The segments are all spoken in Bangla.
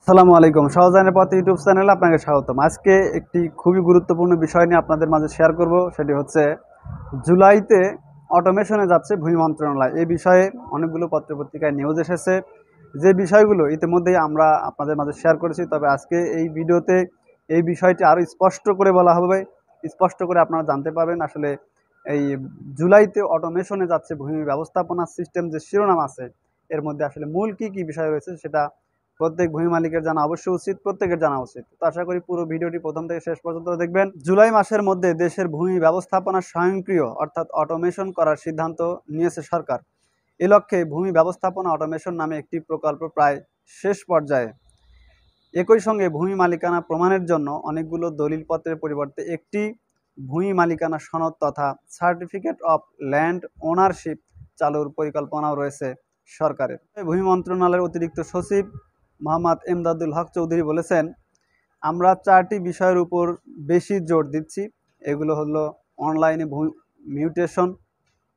আসসালামু আলাইকুম। সহজানের পথে ইউটিউব চ্যানেলে আপনাকে স্বাগতম। আজকে একটি খুবই গুরুত্বপূর্ণ বিষয় নিয়ে আপনাদের মাঝে শেয়ার করব। সেটি হচ্ছে জুলাইতে অটোমেশনে যাচ্ছে ভূমি মন্ত্রণালয়। এই বিষয়ে অনেকগুলো পত্রপত্রিকায় নিউজ এসেছে। যে বিষয়গুলো ইতিমধ্যেই আমরা আপনাদের মাঝে শেয়ার করেছি। তবে আজকে এই ভিডিওতে এই বিষয়টি আরও স্পষ্ট করে বলা হবে। স্পষ্ট করে আপনারা জানতে পারবেন আসলে এই জুলাইতে অটোমেশনে যাচ্ছে ভূমি ব্যবস্থাপনা সিস্টেম যে শিরোনাম আছে, এর মধ্যে আসলে মূল কী বিষয় রয়েছে সেটা প্রত্যেক ভূমি মালিকের জানা অবশ্যই উচিত, প্রত্যেকের জানা উচিত। তো আশা করি পুরো ভিডিওটি প্রথম থেকে শেষ পর্যন্ত দেখবেন। জুলাই মাসের মধ্যে দেশের ভূমি ব্যবস্থাপনা স্বয়ংক্রিয় অর্থাৎ অটোমেশন করার সিদ্ধান্ত নিয়েছে সরকার। এ লক্ষ্যে ভূমি ব্যবস্থাপনা অটোমেশন নামে একটি প্রকল্প প্রায় শেষ পর্যায়ে। একই সঙ্গে ভূমি মালিকানা প্রমাণের জন্য অনেকগুলো দলিলপত্রের পরিবর্তে একটি ভূমি মালিকানা সনদ তথা সার্টিফিকেট অফ ল্যান্ড ওনারশিপ চালুর পরিকল্পনাও রয়েছে সরকারের। ভূমি মন্ত্রণালয়ের অতিরিক্ত সচিব মোহাম্মদ এমদাদুল হক চৌধুরী বলেছেন, আমরা 4টি বিষয়ের উপর বেশি জোর দিচ্ছি। এগুলো হলো অনলাইনে মিউটেশন,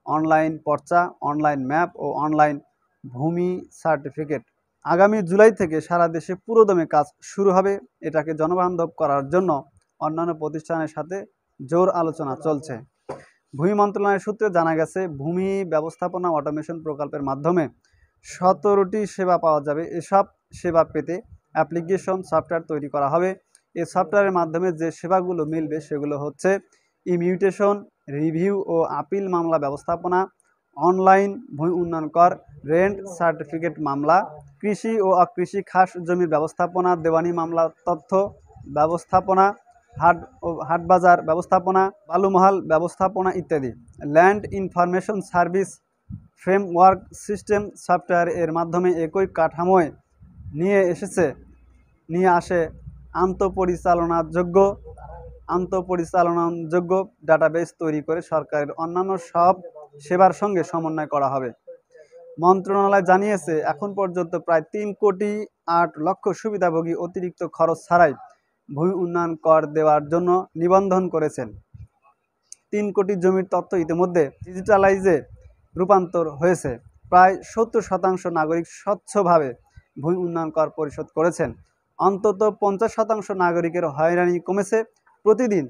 অনলাইন পর্চা, অনলাইন ম্যাপ ও অনলাইন ভূমি সার্টিফিকেট। আগামী জুলাই থেকে সারা দেশে পুরোদমে কাজ শুরু হবে। এটাকে জনবান্ধব করার জন্য অন্যান্য প্রতিষ্ঠানের সাথে জোর আলোচনা চলছে। ভূমি মন্ত্রণালয়ের সূত্রে জানা গেছে, ভূমি ব্যবস্থাপনা অটোমেশন প্রকল্পের মাধ্যমে 17টি সেবা পাওয়া যাবে। এসব সেবা পেতে অ্যাপ্লিকেশন সফটওয়্যার তৈরি করা হবে। এই সফটওয়্যারের মাধ্যমে যে সেবাগুলো মিলবে সেগুলো হচ্ছে ইমিউটেশন, রিভিউ ও আপিল মামলা ব্যবস্থাপনা, অনলাইন ভূমি উন্নয়ন কর, রেন্ট সার্টিফিকেট মামলা, কৃষি ও অকৃষি খাস জমির ব্যবস্থাপনা, দেওয়ানি মামলা তথ্য ব্যবস্থাপনা, হাটবাজার ব্যবস্থাপনা, বালুমহাল ব্যবস্থাপনা ইত্যাদি। Land information service framework system software এর মাধ্যমে একই কাঠামোয় নিয়ে আসে আন্তঃপরিচালনাযোগ্য ডাটাবেস তৈরি করে সরকারের অন্যান্য সব সেবার সঙ্গে সমন্বয় করা হবে। মন্ত্রণালয় জানিয়েছে, এখন পর্যন্ত প্রায় 3,08,00,000 সুবিধাভোগী অতিরিক্ত খরচ ছাড়াই ভূমি উন্নয়ন কর দেওয়ার জন্য নিবন্ধন করেছেন। 3 কোটি জমির তথ্য ইতিমধ্যে ডিজিটালাইজে রূপান্তর হয়েছে। প্রায় 70% নাগরিক স্বচ্ছভাবে ভূমি উন্নয়ন কর পরিশোধ করেছেন। অন্তত 50% নাগরিকের হয়রানি কমেছে। প্রতিদিন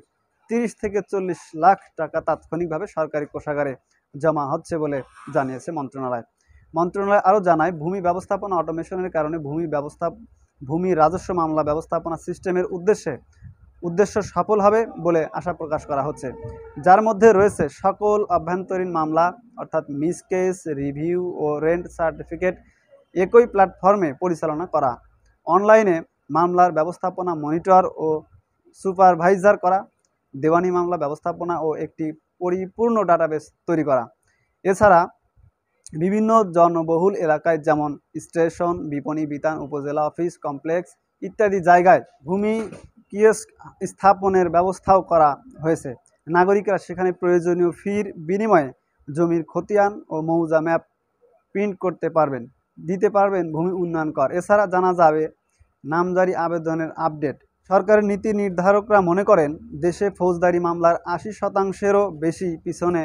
30 থেকে 40 লাখ টাকা তাৎক্ষণিকভাবে সরকারি কোষাগারে জমা হচ্ছে বলে জানিয়েছে মন্ত্রণালয়। মন্ত্রণালয় আরও জানায়, ভূমি ব্যবস্থাপনা অটোমেশনের কারণে ভূমি রাজস্ব মামলা ব্যবস্থাপনা সিস্টেমের উদ্দেশ্য সফল হবে বলে আশা প্রকাশ করা হচ্ছে, যার মধ্যে রয়েছে সকল অভ্যন্তরীণ মামলা অর্থাৎ মিসকেস, রিভিউ ও রেন্ট সার্টিফিকেট একই প্ল্যাটফর্মে পরিচালনা করা, অনলাইনে মামলার ব্যবস্থাপনা মনিটর ও সুপারভাইজার করা, দেওয়ানি মামলা ব্যবস্থাপনা ও একটি পরিপূর্ণ ডাটাবেস তৈরি করা। এছাড়া বিভিন্ন জনবহুল এলাকায় যেমন স্টেশন, বিপণী বিতান, উপজেলা অফিস কমপ্লেক্স ইত্যাদি জায়গায় ভূমি কিয়স্ক স্থাপনের ব্যবস্থাও করা হয়েছে। নাগরিকরা সেখানে প্রয়োজনীয় ফির বিনিময়ে জমির খতিয়ান ও মৌজা ম্যাপ প্রিন্ট দিতে পারবেন ভূমি উন্নয়ন কর। এছাড়া জানা যাবে নামজারি আবেদনের আপডেট। সরকারের নীতি নির্ধারকরা মনে করেন, দেশে ফৌজদারি মামলার 80%-এরও বেশি পিছনে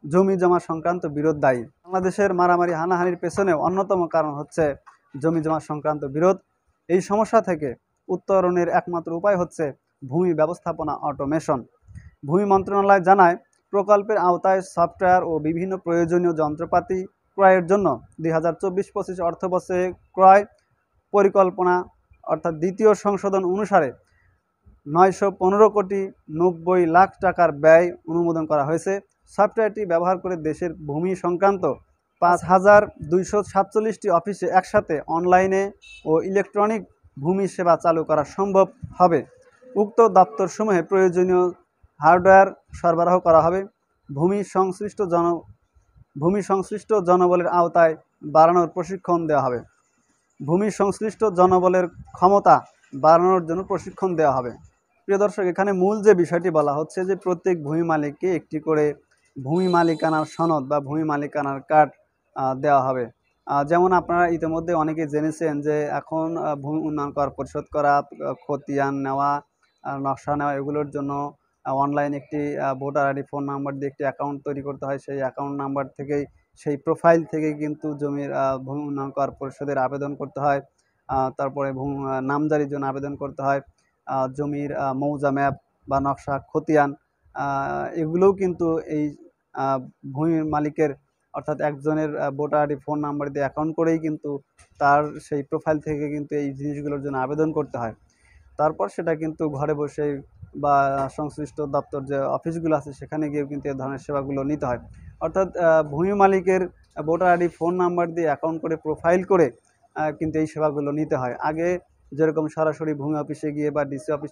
জমি জমা সংক্রান্ত বিরোধ দায়ী। বাংলাদেশের মারামারি হানাহানির পেছনেও অন্যতম কারণ হচ্ছে জমি জমা সংক্রান্ত বিরোধ। এই সমস্যা থেকে উত্তরণের একমাত্র উপায় হচ্ছে ভূমি ব্যবস্থাপনা অটোমেশন। ভূমি মন্ত্রণালয় জানায়, প্রকল্পের আওতায় সফটওয়্যার ও বিভিন্ন প্রয়োজনীয় যন্ত্রপাতি ক্রয়ের জন্য 2024-25 অর্থবছরে ক্রয় পরিকল্পনা অর্থাৎ দ্বিতীয় সংশোধন অনুসারে 915,90,00,000 টাকার ব্যয় অনুমোদন করা হয়েছে। সফটওয়্যারটি ব্যবহার করে দেশের ভূমি সংক্রান্ত 5,247টি অফিসে একসাথে অনলাইনে ও ইলেকট্রনিক ভূমি সেবা চালু করা সম্ভব হবে। উক্ত দপ্তরসমূহে প্রয়োজনীয় হার্ডওয়্যার সরবরাহ করা হবে। ভূমি সংশ্লিষ্ট জনবলের আওতায় বাড়ানোর প্রশিক্ষণ দেওয়া হবে। ভূমি সংশ্লিষ্ট জনবলের ক্ষমতা বাড়ানোর জন্য প্রশিক্ষণ দেওয়া হবে। প্রিয় দর্শক, এখানে মূল যে বিষয়টি বলা হচ্ছে যে প্রত্যেক ভূমি মালিককে একটি করে ভূমি মালিকানার সনদ বা ভূমি মালিকানার কার্ড দেওয়া হবে। যেমন আপনারা ইতিমধ্যে অনেকে জেনেছেন যে এখন ভূমি উন্নয়ন কর পরিশোধ করা, খতিয়ান নেওয়া, নকশা নেওয়া এগুলোর জন্য অনলাইন একটি ভোটার আইডি ফোন নাম্বার দিয়ে একটি অ্যাকাউন্ট তৈরি করতে হয়। সেই অ্যাকাউন্ট নাম্বার থেকেই সেই প্রোফাইল থেকেই কিন্তু জমির ভূমি উন্নয়ন কর পরিশোধের আবেদন করতে হয়। তারপরে নামজারির জন্য আবেদন করতে হয়, জমির মৌজা ম্যাপ বা নকশা খতিয়ান, এগুলোও কিন্তু এই ভূমির মালিকের অর্থাৎ একজনের ভোটার আইডি ফোন নাম্বার দিয়ে অ্যাকাউন্ট করেই কিন্তু তার সেই প্রোফাইল থেকে কিন্তু এই জিনিসগুলোর জন্য আবেদন করতে হয়। তারপর সেটা কিন্তু ঘরে বসেই বা সংশ্লিষ্ট দপ্তর যে অফিসগুলো আছে সেখানে গিয়েও কিন্তু এ ধরনের সেবাগুলো নিতে হয়। অর্থাৎ ভূমি মালিকের ভোটার আইডি ফোন নাম্বার দিয়ে অ্যাকাউন্ট করে প্রোফাইল করে কিন্তু এই সেবাগুলো নিতে হয়। আগে যেরকম সরাসরি ভূমি অফিসে গিয়ে বা ডিসি অফিস